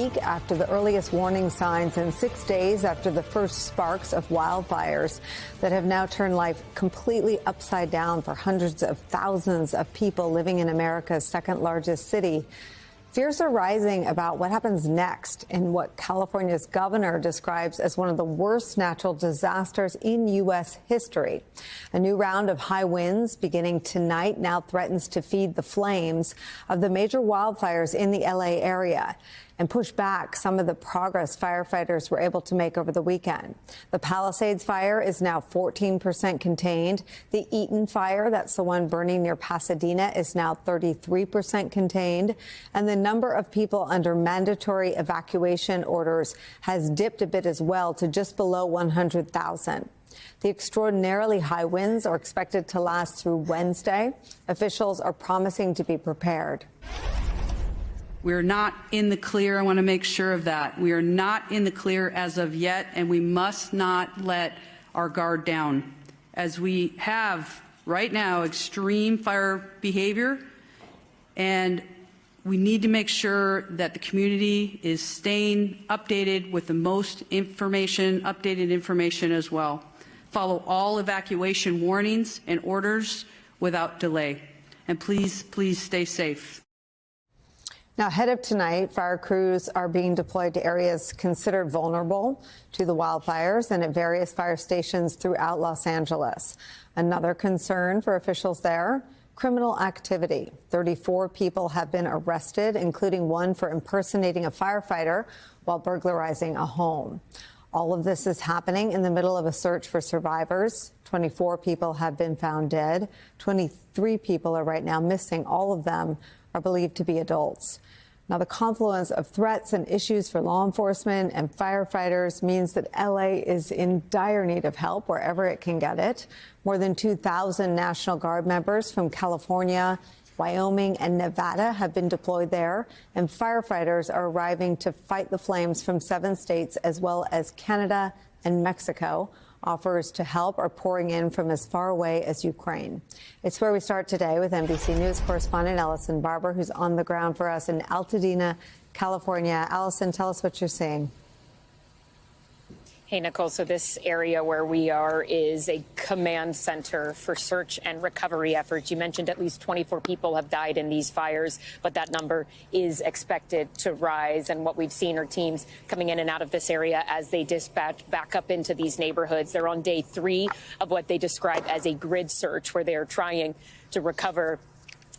After the earliest warning signs and 6 days after the first sparks of wildfires that have now turned life completely upside down for hundreds of thousands of people living in America's second largest city, fears are rising about what happens next in what California's governor describes as one of the worst natural disasters in U.S. history. A new round of high winds beginning tonight now threatens to feed the flames of the major wildfires in the L.A. area and push back some of the progress firefighters were able to make over the weekend. The Palisades fire is now 14% contained. The Eaton fire, that's the one burning near Pasadena, is now 33% contained. And the number of people under mandatory evacuation orders has dipped a bit as well to just below 100,000. The extraordinarily high winds are expected to last through Wednesday. Officials are promising to be prepared. We're not in the clear. I want to make sure of that. We are not in the clear as of yet, and we must not let our guard down. As we have right now extreme fire behavior, and we need to make sure that the community is staying updated with the most information, updated information as well. Follow all evacuation warnings and orders without delay. And please, please stay safe. Now, ahead of tonight, fire crews are being deployed to areas considered vulnerable to the wildfires and at various fire stations throughout Los Angeles. Another concern for officials there, criminal activity. 34 people have been arrested, including one for impersonating a firefighter while burglarizing a home. All of this is happening in the middle of a search for survivors. 24 people have been found dead. 23 people are right now missing. All of them are believed to be adults. Now, the confluence of threats and issues for law enforcement and firefighters means that L.A. is in dire need of help wherever it can get it. More than 2,000 National Guard members from California, Wyoming, and Nevada have been deployed there, and firefighters are arriving to fight the flames from 7 states as well as Canada and Mexico. Offers to help are pouring in from as far away as Ukraine. It's where we start today with NBC News correspondent Allison Barber, who's on the ground for us in Altadena, California. Allison, tell us what you're seeing. Hey, Nicole, so this area where we are is a command center for search and recovery efforts. You mentioned at least 24 people have died in these fires, but that number is expected to rise. And what we've seen are teams coming in and out of this area as they dispatch back up into these neighborhoods. They're on day 3 of what they describe as a grid search, where they are trying to recover,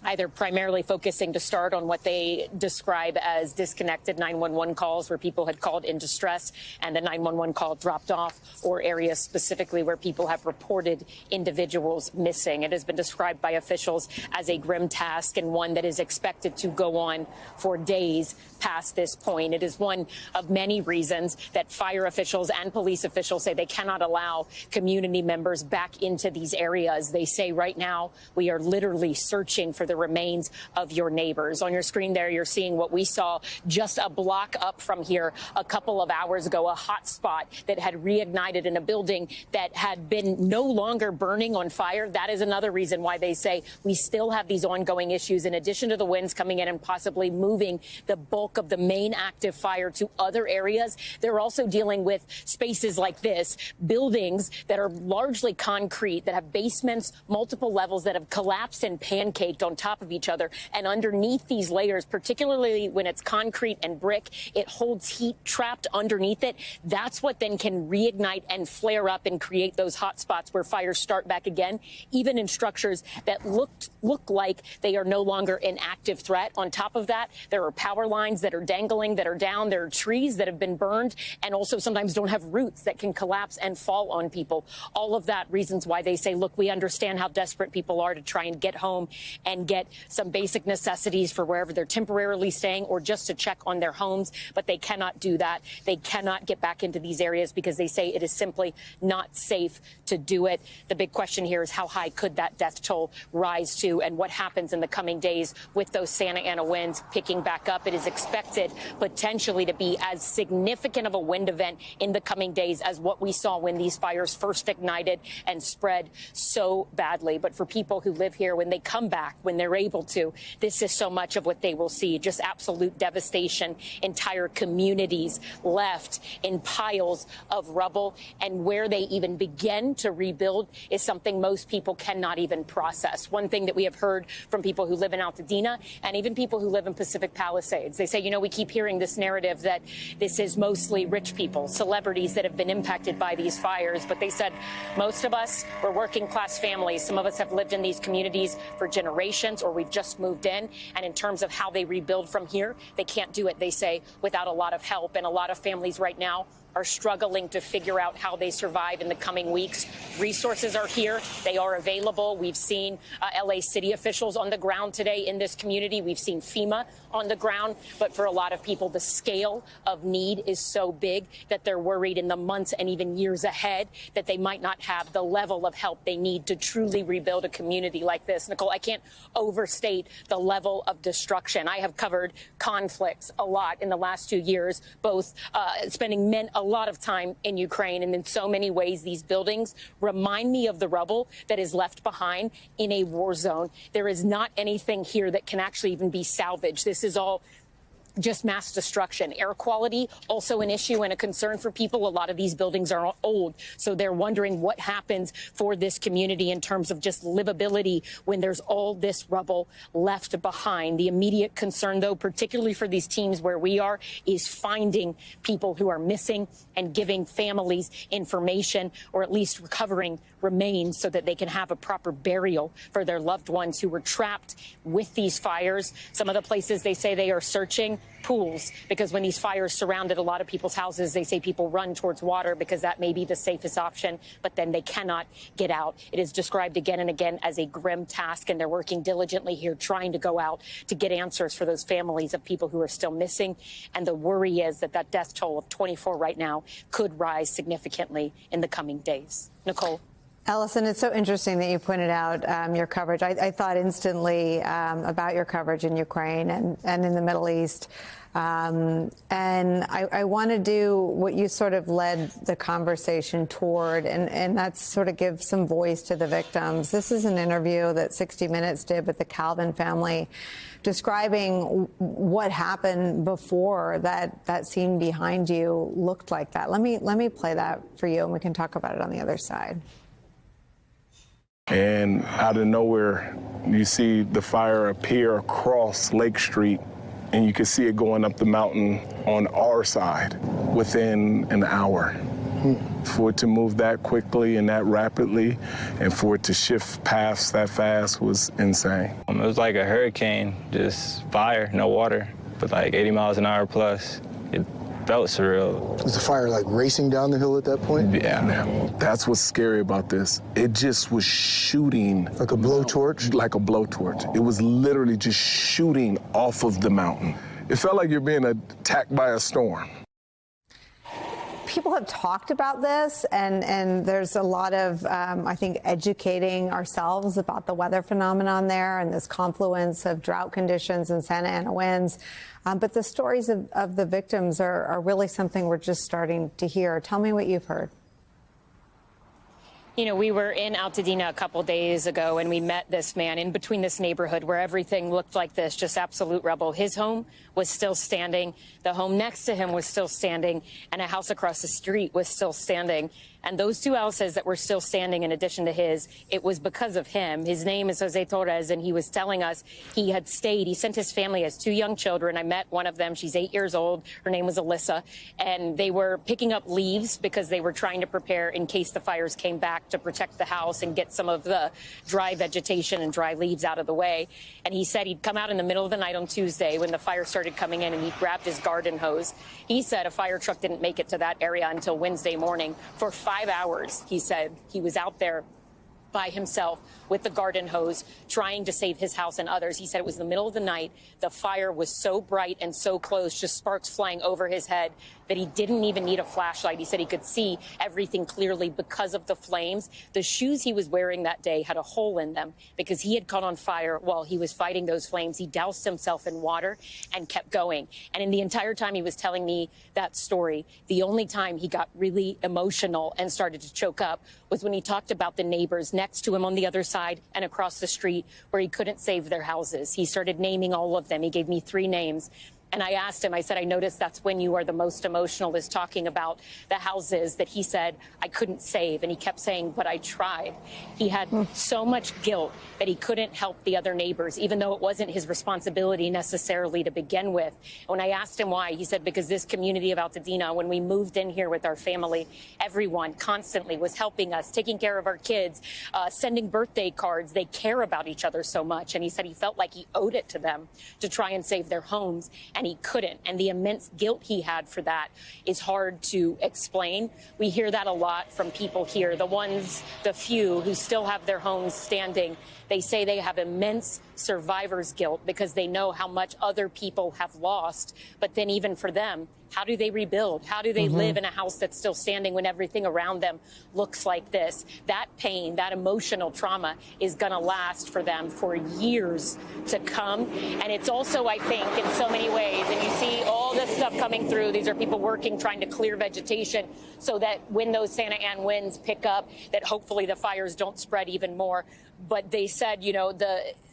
either primarily focusing to start on what they describe as disconnected 911 calls where people had called in distress and the 911 call dropped off, or areas specifically where people have reported individuals missing. It has been described by officials as a grim task and one that is expected to go on for days past this point. It is one of many reasons that fire officials and police officials say they cannot allow community members back into these areas. They say right now we are literally searching for the remains of your neighbors. On your screen there, you're seeing what we saw just a block up from here a couple of hours ago, a hot spot that had reignited in a building that had been no longer burning on fire. That is another reason why they say we still have these ongoing issues. In addition to the winds coming in and possibly moving the bulk of the main active fire to other areas, they're also dealing with spaces like this, buildings that are largely concrete, that have basements, multiple levels that have collapsed and pancaked on top of each other. And underneath these layers, particularly when it's concrete and brick, it holds heat trapped underneath it. That's what then can reignite and flare up and create those hot spots where fires start back again, even in structures that look like they are no longer an active threat. On top of that, there are power lines that are dangling, that are down. There are trees that have been burned and also sometimes don't have roots that can collapse and fall on people. All of that reasons why they say, look, we understand how desperate people are to try and get home and get some basic necessities for wherever they're temporarily staying or just to check on their homes. But they cannot do that. They cannot get back into these areas because they say it is simply not safe to do it. The big question here is how high could that death toll rise to, and what happens in the coming days with those Santa Ana winds picking back up. It is expected potentially to be as significant of a wind event in the coming days as what we saw when these fires first ignited and spread so badly. But for people who live here, when they come back, when they're able to, this is so much of what they will see. Just absolute devastation, entire communities left in piles of rubble. And where they even begin to rebuild is something most people cannot even process. One thing that we have heard from people who live in Altadena and even people who live in Pacific Palisades, they say, we keep hearing this narrative that this is mostly rich people, celebrities that have been impacted by these fires. But they said most of us were working class families. Some of us have lived in these communities for generations, or we've just moved in. And in terms of how they rebuild from here, they can't do it, they say, without a lot of help. And a lot of families right now are struggling to figure out how they survive in the coming weeks. Resources are here. They are available. We've seen LA city officials on the ground today in this community. We've seen FEMA on the ground. But for a lot of people, the scale of need is so big that they're worried in the months and even years ahead that they might not have the level of help they need to truly rebuild a community like this. Nicole, I can't overstate the level of destruction. I have covered conflicts a lot in the last 2 years, both spending a lot of time in Ukraine. And in so many ways, these buildings remind me of the rubble that is left behind in a war zone. There is not anything here that can actually even be salvaged. This is all just mass destruction. Air quality, also an issue and a concern for people. A lot of these buildings are old, so they're wondering what happens for this community in terms of just livability when there's all this rubble left behind. The immediate concern, though, particularly for these teams where we are, is finding people who are missing and giving families information, or at least recovering remains so that they can have a proper burial for their loved ones who were trapped with these fires. Some of the places they say they are searching pools, because when these fires surrounded a lot of people's houses, they say people run towards water because that may be the safest option, but then they cannot get out. It is described again and again as a grim task, and they're working diligently here trying to go out to get answers for those families of people who are still missing. And the worry is that that death toll of 24 right now could rise significantly in the coming days. Nicole. Allison, it's so interesting that you pointed out your coverage. I thought instantly about your coverage in Ukraine and in the Middle East. And I want to do what you sort of led the conversation toward, and that's sort of give some voice to the victims. This is an interview that 60 Minutes did with the Calvin family, describing what happened before that scene behind you looked like that. Let me play that for you, and we can talk about it on the other side. And out of nowhere, you see the fire appear across Lake Street, and you can see it going up the mountain on our side within an hour. For it to move that quickly and that rapidly, and for it to shift paths that fast was insane. It was like a hurricane, just fire, no water, but like 80 miles an hour plus. It felt surreal. Was the fire like racing down the hill at that point? Yeah. That's what's scary about this. It just was shooting. Like a blowtorch? Like a blowtorch. It was literally just shooting off of the mountain. It felt like you're being attacked by a storm. People have talked about this, and there's a lot of, I think, educating ourselves about the weather phenomenon there and this confluence of drought conditions and Santa Ana winds. But the stories of the victims are really something we're just starting to hear. Tell me what you've heard. We were in Altadena a couple days ago, and we met this man in between this neighborhood where everything looked like this, just absolute rubble. His home was still standing. The home next to him was still standing, and a house across the street was still standing. And those two houses that were still standing in addition to his, it was because of him. His name is Jose Torres, and he was telling us he had stayed. He sent his family, as 2 young children. I met one of them. She's 8 years old. Her name was Alyssa. And they were picking up leaves because they were trying to prepare in case the fires came back to protect the house and get some of the dry vegetation and dry leaves out of the way. And he said he'd come out in the middle of the night on Tuesday when the fire started coming in, and he grabbed his garden hose. He said a fire truck didn't make it to that area until Wednesday morning. For 5 hours, he said he was out there by himself with the garden hose trying to save his house and others. He said it was the middle of the night. The fire was so bright and so close, just sparks flying over his head, that he didn't even need a flashlight. He said he could see everything clearly because of the flames. The shoes he was wearing that day had a hole in them because he had caught on fire while he was fighting those flames. He doused himself in water and kept going. And in the entire time he was telling me that story, the only time he got really emotional and started to choke up was when he talked about the neighbors next to him on the other side and across the street where he couldn't save their houses. He started naming all of them. He gave me 3 names. And I asked him, I said, I noticed that's when you are the most emotional, is talking about the houses that he said I couldn't save. And he kept saying, but I tried. He had so much guilt that he couldn't help the other neighbors, even though it wasn't his responsibility necessarily to begin with. When I asked him why, he said, because this community of Altadena, when we moved in here with our family, everyone constantly was helping us, taking care of our kids, sending birthday cards. They care about each other so much. And he said he felt like he owed it to them to try and save their homes. And he couldn't. And the immense guilt he had for that is hard to explain. We hear that a lot from people here, the few who still have their homes standing. They say they have immense survivor's guilt because they know how much other people have lost. But then even for them, how do they rebuild? How do they live in a house that's still standing when everything around them looks like this? That pain, that emotional trauma is going to last for them for years to come. And it's also, I think, in so many ways, and you see all this stuff coming through. These are people working, trying to clear vegetation so that when those Santa Ana winds pick up, that hopefully the fires don't spread even more. But they said, you know,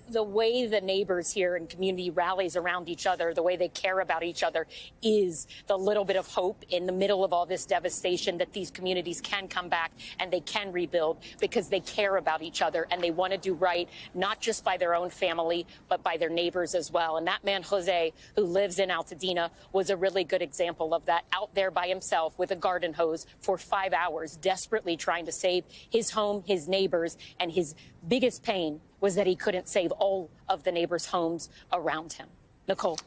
the way the neighbors here and community rallies around each other, the way they care about each other is the little bit of hope in the middle of all this devastation that these communities can come back and they can rebuild because they care about each other and they want to do right, not just by their own family, but by their neighbors as well. And that man, Jose, who lives in Altadena, was a really good example of that, out there by himself with a garden hose for 5 hours, desperately trying to save his home, his neighbors, and his biggest pain was that he couldn't save all of the neighbors' homes around him. Nicole.